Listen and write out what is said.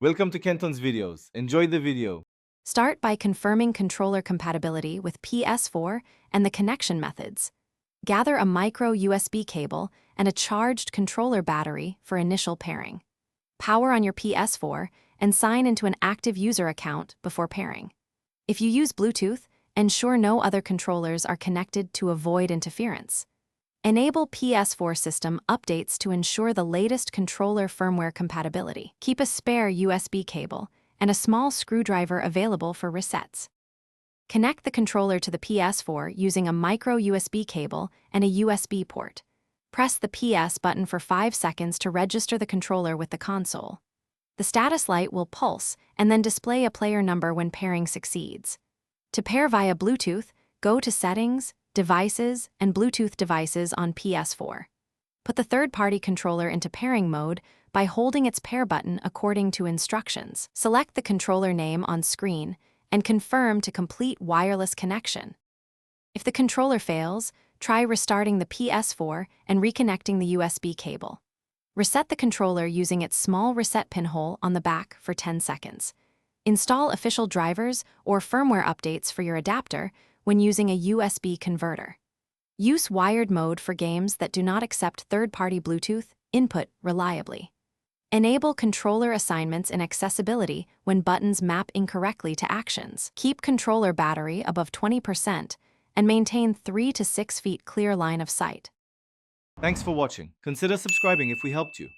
Welcome to Kenton's videos. Enjoy the video. Start by confirming controller compatibility with Ps4 and the connection methods. Gather a micro USB cable and a charged controller battery for initial pairing. Power on your Ps4 and sign into an active user account before pairing. If you use Bluetooth, ensure no other controllers are connected to avoid interference. Enable Ps4 system updates to ensure the latest controller firmware compatibility. Keep a spare USB cable and a small screwdriver available for resets. Connect the controller to the Ps4 using a micro USB cable and a USB port. Press the PS button for 5 seconds to register the controller with the console. The status light will pulse and then display a player number when pairing succeeds. To pair via Bluetooth, go to Settings, Devices, and Bluetooth devices on Ps4. Put the third-party controller into pairing mode by holding its pair button according to instructions. Select the controller name on screen and confirm to complete wireless connection. If the controller fails, try restarting the Ps4 and reconnecting the USB cable. Reset the controller using its small reset pinhole on the back for 10 seconds. Install official drivers or firmware updates for your adapter when using a USB converter. Use wired mode for games that do not accept third-party Bluetooth input reliably. Enable controller assignments in accessibility when buttons map incorrectly to actions. Keep controller battery above 20% and maintain 3 to 6 feet clear line of sight. Thanks for watching. Consider subscribing if we helped you.